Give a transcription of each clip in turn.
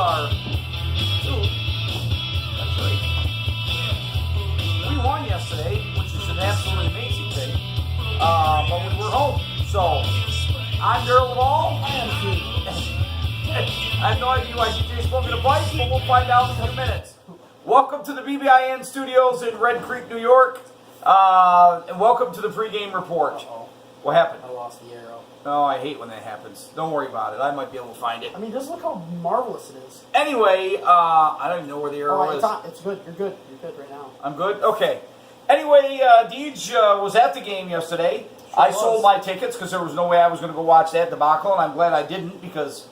are. Dude, that's right. We won yesterday, which is an absolutely amazing thing. But we were home. So, I'm Daryl Laval. I am too. I have no idea why DJ's smoking a pipe, but we'll find out in a few minutes. Welcome to the B.B.I.N studios in Red Creek, New York. And welcome to the pregame report. Uh-oh. What happened? I lost the arrow. Oh, I hate when that happens. Don't worry about it. I might be able to find it. I mean, just look how marvelous it is. Anyway, I don't even know where the arrow is. It's good. You're good. You're good right now. I'm good? Okay. Anyway, Deej was at the game yesterday. I sold my tickets because there was no way I was going to go watch that debacle, and I'm glad I didn't because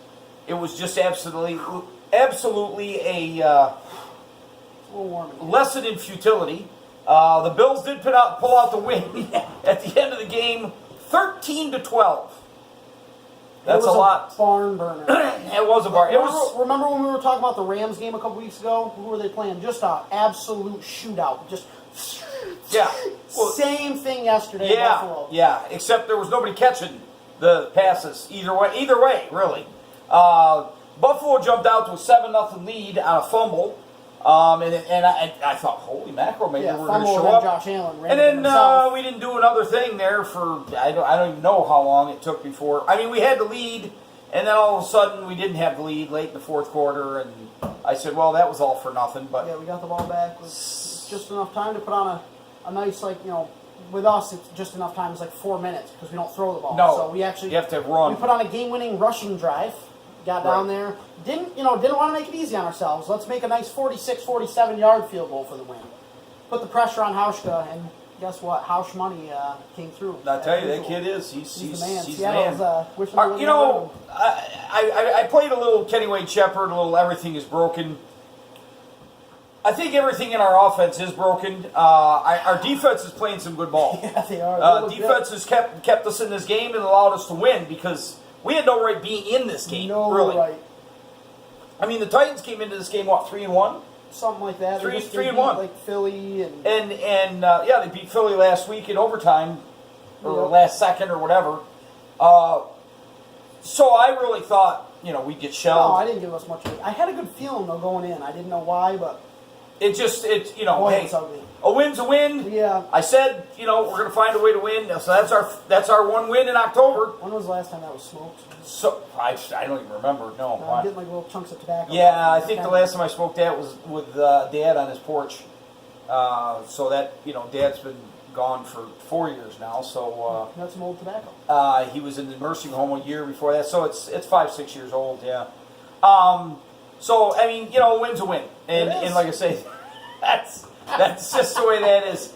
it was just absolutely a lesson in futility. The Bills did pull out the win at the end of the game, 13-12. That's a lot. Barn burner. It was a barn. Remember when we were talking about the Rams game a couple weeks ago? Who were they playing? Just an absolute shootout. Just yeah. Well, same thing yesterday in Buffalo. Yeah, except there was nobody catching the passes either way, really. Buffalo jumped out to a 7-0 lead on a fumble. And I thought, holy mackerel, maybe we're going to show up. Josh Allen and then we didn't do another thing there for, I don't even know how long it took before. I mean, we had the lead, and then all of a sudden we didn't have the lead late in the fourth quarter, and I said, well, that was all for nothing. But yeah, we got the ball back. It was just enough time to put on a nice, with us, it's just enough time. It's like 4 minutes because we don't throw the ball. No, so we actually you have to run. We put on a game-winning rushing drive. Got down there. Didn't want to make it easy on ourselves. Let's make a nice 46, 47-yard field goal for the win. Put the pressure on Hauschka, and guess what? Hausch money came through. I tell you, that kid is. He's the man. Seattle's, wishing I played a little Kenny Wayne Shepherd, a little Everything is Broken. I think everything in our offense is broken. Our defense is playing some good ball. Yeah, they are. Defense has kept us in this game and allowed us to win because we had no right being in this game. No really. Right. I mean, the Titans came into this game, what, 3-1? Something like that. 3-1. Like Philly and they beat Philly last week in overtime, or last second or whatever. So I really thought, we'd get shelled. No, I didn't give us much. I had a good feeling though going in. I didn't know why, but hey, it's ugly. A win's a win. Yeah. I said, we're going to find a way to win. So that's our one win in October. When was the last time that was smoked? So I don't even remember. No. I'm getting like little chunks of tobacco. Yeah, I think the last time I smoked that was with Dad on his porch. So that Dad's been gone for 4 years now. So that's some old tobacco. He was in the nursing home a year before that. So it's 5-6 years old. Yeah. So I mean, a win's a win, and like I say, that's just the way that is.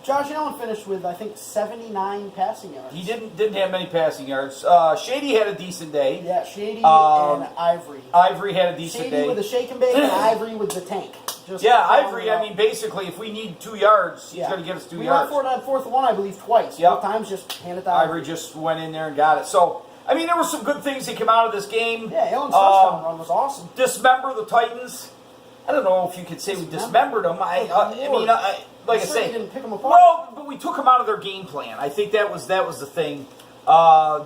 Josh Allen finished with, I think, 79 passing yards. He didn't have many passing yards. Shady had a decent day. Yeah, Shady and Ivory. Ivory had a decent day. Shady with the shake and bake and Ivory with the tank. Ivory, I mean, basically, if we need 2 yards, he's going to get us 2 yards. We went for it on 4th and 1, I believe, twice. Both times, just hand it to Ivory just went in there and got it. So, I mean, there were some good things that came out of this game. Yeah, Allen's touchdown run was awesome. Dismember the Titans. I don't know if you could say we dismembered them. I mean, like I say, didn't pick them apart. Well, but we took them out of their game plan. I think that was the thing.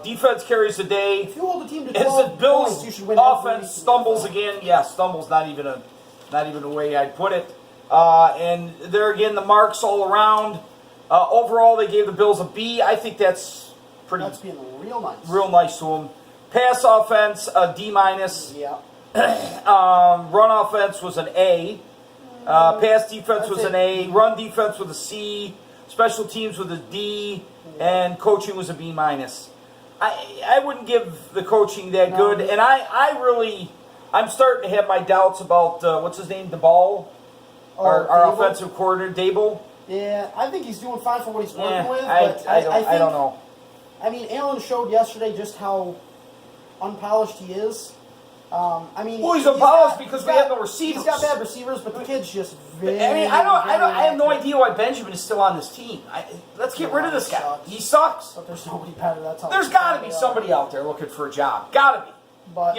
Defense carries the day. If you hold the team to 12 as the Bills points, you should win. Offense stumbles again. Yeah, stumbles not even a way I'd put it. And there again, the marks all around. Overall, they gave the Bills a B. I think that's pretty. That's being real nice. Real nice to them. Pass offense a D-. Yeah. Run offense was an A. Pass defense was an A. Run defense with a C. Special teams with a D. And coaching was a B-. I wouldn't give the coaching that good. And I'm starting to have my doubts about, what's his name, DeBall? Our offensive coordinator, Dable. Yeah, I think he's doing fine for what he's working with. But I don't know. I mean, Allen showed yesterday just how unpolished he is. He's unpolished because we have no receivers. He's got bad receivers, but the kid's just very. I have no idea why Benjamin is still on this team. Let's get rid of this guy. Sucks. He sucks. But the's nobody better. That's how. There's got to be somebody out there looking for a job. Got to be. But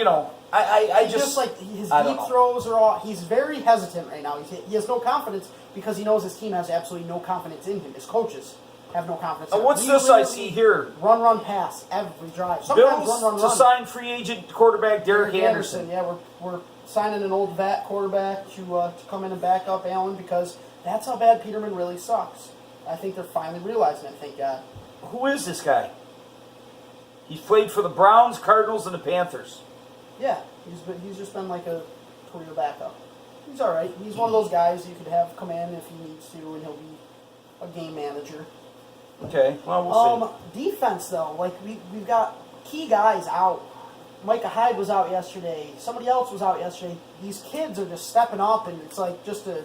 I just like his deep throws are all. He's very hesitant right now. He has no confidence because he knows his team has absolutely no confidence in him. His coaches have no confidence. in. What's We this I literally see here? Run, pass every drive. Sometimes Bills run. to sign free agent quarterback Derek Anderson. Yeah, we're signing an old vet quarterback to come in and back up Allen because that's how bad Peterman really sucks. I think they're finally realizing it. Thank God. Who is this guy? He's played for the Browns, Cardinals, and the Panthers. Yeah, he's just been like a career backup. He's all right. He's one of those guys you could have come in if he needs to, and he'll be a game manager. Okay, well, we'll see. Defense though, like we've got key guys out. Micah Hyde was out yesterday. Somebody else was out yesterday. These kids are just stepping up, and it's like just a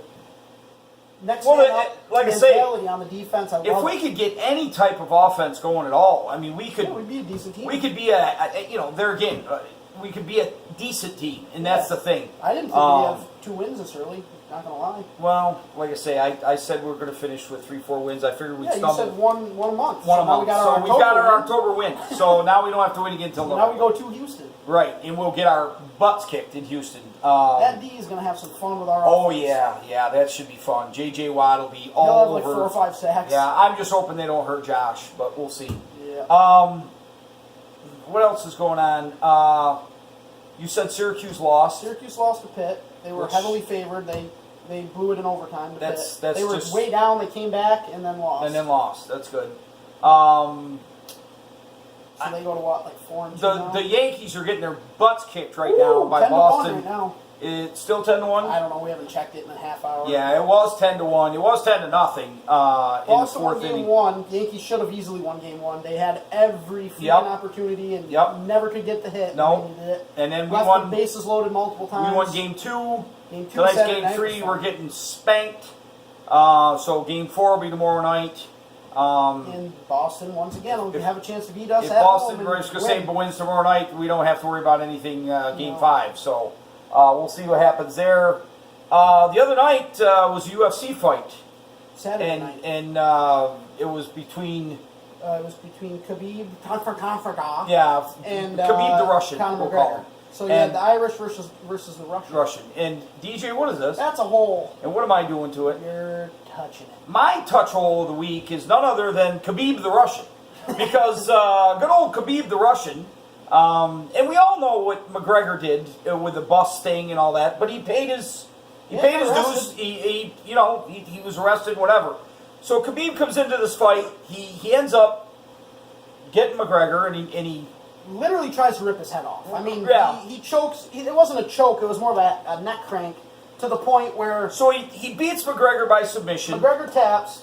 next man up like I say, mentality on the defense. If we could get any type of offense going at all, I mean, we could. Yeah, we'd be a decent team. We could be there again. We could be a decent team, and that's the thing. I didn't think we'd have 2 wins this early. Not gonna lie. Well, like I say, I said we were going to finish with 3-4 wins. I figured we'd stumble. You said one a month. One a month. So we've got our win. October win. So now we don't have to win again until Now we go to Houston. Right, and we'll get our butts kicked in Houston. That D is going to have some fun with our Oh, offense. yeah, that should be fun. J.J. Watt will be He'll all have like over. 4 or 5 sacks. Yeah, I'm just hoping they don't hurt Josh, but we'll see. Yeah. What else is going on? You said Syracuse lost. Syracuse lost to Pitt. They were heavily favored. They blew it in overtime to That's Pitt. They were just way down. They came back and then lost. That's good. So they go to what, like 4-2 now? The Yankees are getting their butts kicked right now by 10-1 Boston. right now. It's still 10-1. I don't know. We haven't checked it in a half hour. Yeah, it was 10-1. It was 10-0. In the Boston won fourth game inning. 1. Yankees should have easily won game 1. They had every freaking opportunity and never could get the hit. No. They needed it. And then we Left won. the bases loaded multiple times. We won game 2. Game 2 Tonight's Saturday game night 3. was We're fun. getting spanked. So game 4 will be tomorrow night. And Boston, once again, will have a chance to beat us If at Boston home and wins tomorrow night, we don't have to worry about anything game 5. So we'll see what happens there. The other night was a UFC fight. Saturday night. And it was between... It was between Khabib, Konfragah, and Khabib the Russian, Conor we'll call McGregor. him. So you had the Irish versus the Russian. And DJ, what is this? That's a hole. And what am I doing to it? You're touching it. My touch hole of the week is none other than Khabib the Russian. Because good old Khabib the Russian, and we all know what McGregor did with the bus sting and all that, but he paid his dues. He was arrested, whatever. So Khabib comes into this fight. He ends up getting McGregor, and he literally tries to rip his head off. I mean, Yeah. he chokes. It wasn't a choke. It was more of a neck crank to the point where So he beats McGregor by submission. McGregor taps,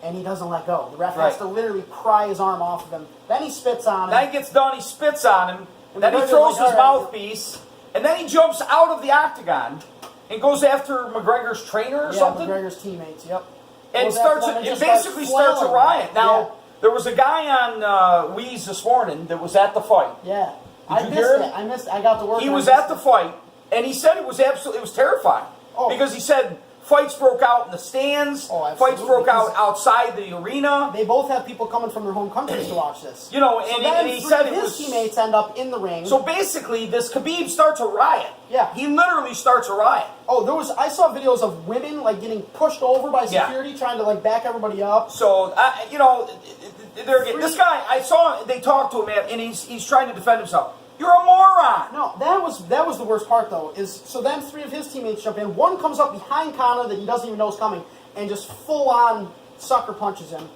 and he doesn't let go. The ref has to literally pry his arm off of him. Then he spits on him. Then he gets done, he spits on him, And then he McGregor's throws like, his "All right." mouthpiece, and then he jumps out of the octagon and goes after McGregor's trainer or something. McGregor's teammates. Yep. And Goes after starts them and it just basically starts a flailing. riot. Now, Yeah. there was a guy on Weeze this morning that was at the fight. Yeah. Did you hear him? I missed it. I got to work. He and I was missed at the it. fight, and he said it was terrifying. Oh. Because he said fights broke out in the stands, Oh, absolutely, fights broke out because outside the arena. They both have people coming from their home countries to watch this. You know, So and then he three said of it his was... teammates end up in the ring. So basically, this Khabib starts a riot. Yeah. He literally starts a riot. Oh, I saw videos of women like getting pushed over by Yeah. security trying to like back everybody up. So, this guy, I saw, they talked to him, man, and he's trying to defend himself. You're a moron! No, that was the worst part though. So then 3 of his teammates jump in. One comes up behind Conor that he doesn't even know is coming and just full on sucker punches him.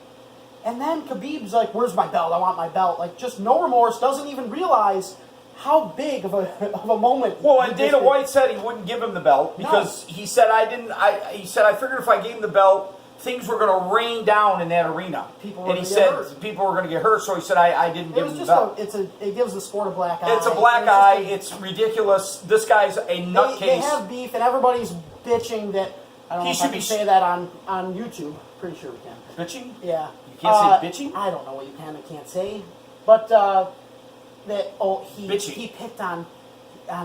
And then Khabib's like, "Where's my belt? I want my belt." Like just no remorse, doesn't even realize how big of a moment. Well, and he just Dana did. White said he wouldn't give him the belt because he said I figured if I gave him the belt, things were going to rain down in that arena. People were and he gonna said get hurt. people were going to get hurt, so he said I didn't It give was him the just belt. it gives the sport a black eye. It's a black It's eye. just It's ridiculous. This guy's a nutcase. They have beef, and everybody's bitching that. I don't know if I can say that on YouTube. Pretty sure we can. Bitching? Yeah. You can't say bitching? I don't know what you can and can't say. But he picked on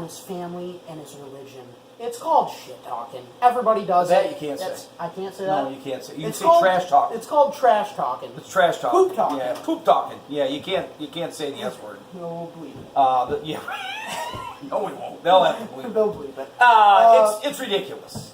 his family and his religion. It's called shit talking. Everybody does That it. you can't say. I can't say that. No, you can't say. You can It's say called trash talking. It's called trash talking. It's trash talking. Poop talking. Yeah, poop talking. Yeah, you can't say the S word. No bleep it. No, we won't. They'll have to bleep. They'll bleep it. It's ridiculous.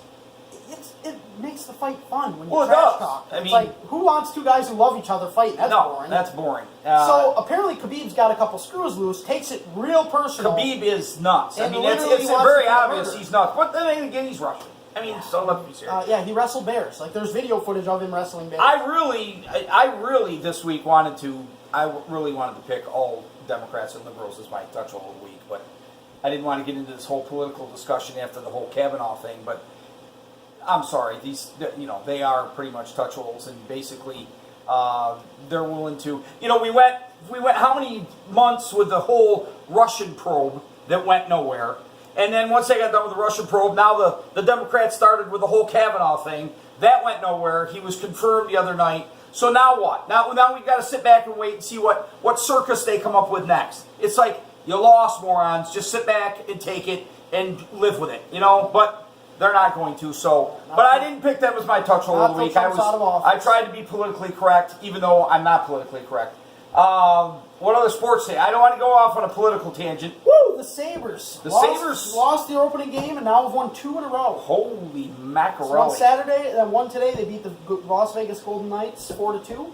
makes the fight fun when you Well, it trash does. talk. I It's mean- like, who wants two guys who love each other fighting? That's no, boring. that's boring. So apparently Khabib's got a couple screws loose, takes it real personal. Khabib is nuts. I And mean, it's literally wants very to get obvious murdered. he's nuts. But then again, he's Russian. I mean, so let's be serious. Yeah, he wrestled bears. Like, there's video footage of him wrestling bears. I really this week I really wanted to pick all Democrats and liberals as my touch all of the week, but I didn't want to get into this whole political discussion after the whole Kavanaugh thing. But I'm sorry, they are pretty much touch holes, and basically they're willing to. We went how many months with the whole Russian probe that went nowhere. And then once they got done with the Russian probe, now the Democrats started with the whole Kavanaugh thing. That went nowhere. He was confirmed the other night. So now what? Now we've got to sit back and wait and see what circus they come up with next. It's like, you lost, morons. Just sit back and take it and live with it, But they're not going to. But I didn't pick them as my touch hole of the week. I tried to be politically correct, even though I'm not politically correct. What other sports say? I don't want to go off on a political tangent. Woo! The Sabres. Sabres lost the opening game and now have won 2 in a row. Holy mackerel! So on Saturday, then one today. They beat the Las Vegas Golden Knights 4-2.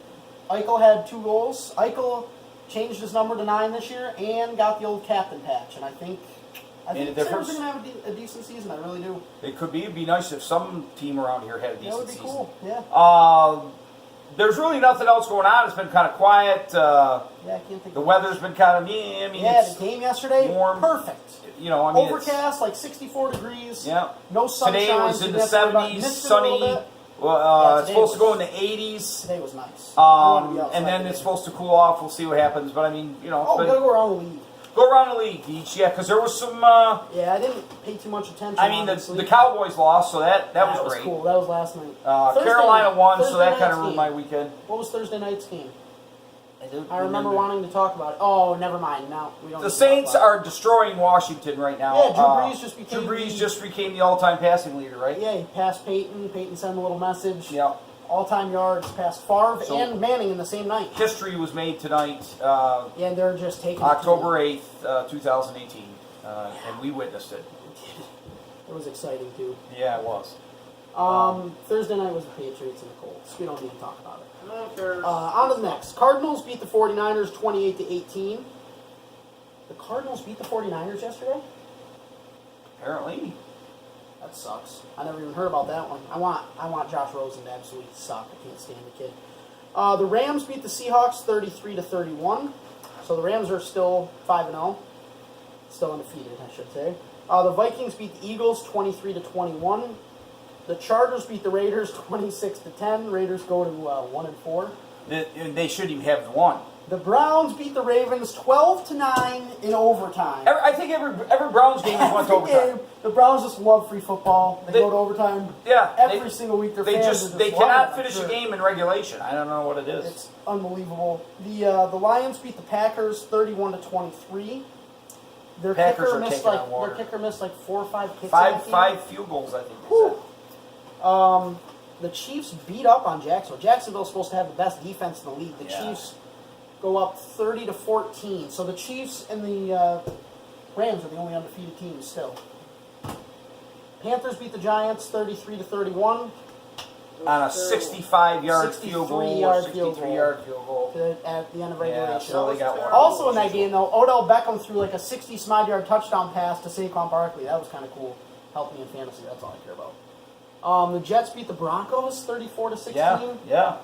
Eichel had 2 goals. Eichel changed his number to 9 this year and got the old captain patch. And I think the Sabres are going to have a decent season. I really do. It could be. It'd be nice if some team around here had a decent season. That would be cool. Yeah. There's really nothing else going on. It's been kind of quiet. I can't think. The weather's been kind of the game yesterday, warm. Perfect. Overcast, like 64 degrees. Yeah. No sunshine. Today it was in the 70s, sunny. It's supposed to go in the 80s. Today was nice. And then it's supposed to cool off. We'll see what happens. But I mean, we gotta go around the league. Go around the league, Beach. Yeah, because there was some. I didn't pay too much attention. I mean, the Cowboys lost, so that was great. Cool. That was last night. Carolina won, so that kind of ruined my weekend. What was Thursday night's game? I remember wanting to talk about it. Oh, never mind. Now we don't. The Saints are destroying Washington right now. Yeah, Drew Brees just became the all-time passing leader, right? Yeah, he passed Peyton. Peyton sent him a little message. Yeah. All-time yards, passed Favre and Manning in the same night. History was made tonight. And they're just taking October 8th, 2018, and we witnessed it. It was exciting too. Yeah, it was. Thursday night was the Patriots and the Colts. We don't need to talk about it. On to the next. Cardinals beat the 49ers 28-18. The Cardinals beat the 49ers yesterday? Apparently. That sucks. I never even heard about that one. I want Josh Rosen to absolutely suck. I can't stand the kid. The Rams beat the Seahawks 33-31. So the Rams are still 5-0. Still undefeated, I should say. The Vikings beat the Eagles 23-21. The Chargers beat the Raiders 26-10. Raiders go to 1-4. They shouldn't even have won. The Browns beat the Ravens 12-9 in overtime. I think every Browns game has went to overtime. The Browns just love free football. They go to overtime. Yeah, every single week. They cannot finish a game in regulation. I don't know what it is. It's unbelievable. The Lions beat the Packers 31-23. Their kicker missed like 4 or 5 kicks. Five field goals, I think. They said. The Chiefs beat up on Jacksonville. Jacksonville's supposed to have the best defense in the league. The Chiefs go up 30-14. So the Chiefs and the Rams are the only undefeated teams still. Panthers beat the Giants 33-31. On a 65-yard field goal. 63-yard field goal. At the end of regulation. Yeah, so they got one. Also in that game, though, Odell Beckham threw like a 60-some-odd-yard touchdown pass to Saquon Barkley. That was kind of cool. Helped me in fantasy. That's all I care about. The Jets beat the Broncos 34-16. Yeah.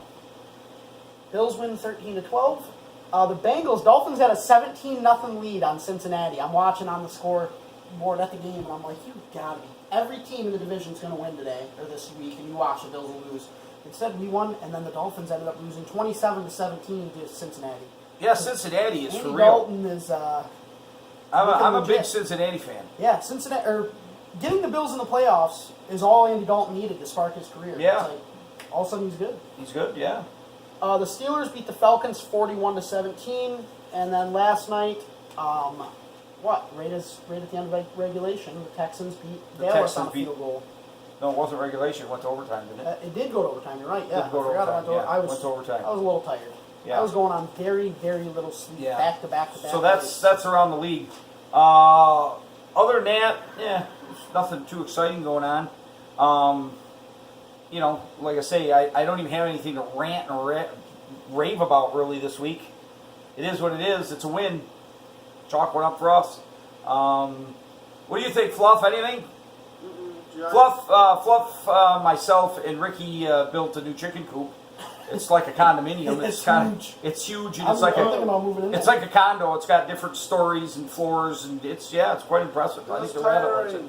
Bills win 13-12. The Dolphins had a 17-0 lead on Cincinnati. I'm watching on the scoreboard at the game, and I'm like, you gotta be. Every team in the division is going to win today, or this week, and you watch the Bills will lose. Instead, we won, and then the Dolphins ended up losing 27-17 to Cincinnati. Yeah, Cincinnati is Andy for real. Dalton is. I'm a big Cincinnati fan. Yeah, getting the Bills in the playoffs is all Andy Dalton needed to spark his career. Yeah. All of a sudden, he's good. He's good, yeah. The Steelers beat the Falcons 41-17, and then last night, right at the end of regulation, the Texans beat Dallas on a field goal. No, it wasn't regulation. It went to overtime, didn't it? It did go to overtime. You're right. Yeah, it did go to overtime. Went to overtime. I was a little tired. Yeah. I was going on very, very little sleep, back to back to back. So that's around the league. Other than that, there's nothing too exciting going on. like I say, I don't even have anything to rant and rave about really this week. It is what it is. It's a win. Chalk went up for us. What do you think, Fluff? Anything? Fluff, myself, and Ricky built a new chicken coop. It's like a condominium. It's huge. It's huge, and it's like I'm thinking about moving in it's there. like a condo. It's got different stories and floors, and it's quite impressive. I think the rabbit likes it.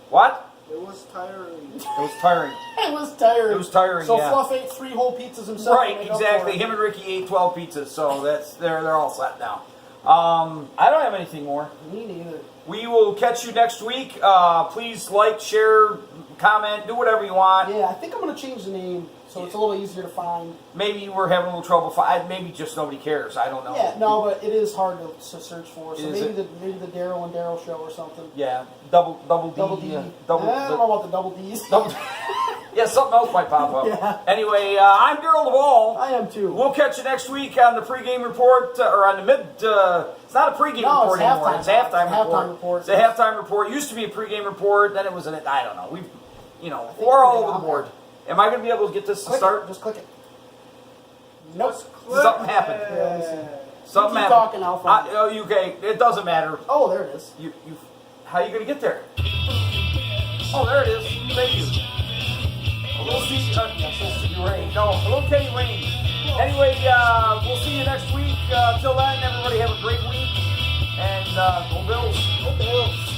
What? It was tiring. It was tiring. It was tiring. It was tiring. So yeah. Fluff ate 3 whole pizzas himself. Right, to make up exactly. for it. Him and Ricky ate 12 pizzas, so they're all set now. I don't have anything more. Me neither. We will catch you next week. Please like, share, comment, do whatever you want. Yeah, I think I'm going to change the name so it's a little easier to find. Maybe we're having a little trouble. Maybe just nobody cares. I don't know. Yeah, no, but it is hard to search for. So Is maybe it? the Daryl and Daryl show or something. Yeah, double D. Double D. Yeah, I don't know about the double D's. Yeah, something else might pop up. Yeah. Anyway, I'm Daryl Duvall. I am too. We'll catch you next week on the pregame report, or on the mid. It's not a pregame report it's anymore. halftime. It's a halftime It's a report. halftime report. It's a halftime report. It used to be a pregame report. Then it was I don't know. think We're all we're over the on board. Am I going to be able to get this to Click start? it. Just click it. Nope. Something happened. Yeah, let me see. Something keep happened. talking, I'll find it. Okay. It doesn't matter. Oh, there it is. How are you going to get there? Oh, there it is. Thank you. A little Rain. No, a little Kenny Rain. Anyway, we'll see you next week. Till then, everybody have a great week. And go Bills. Go Bills.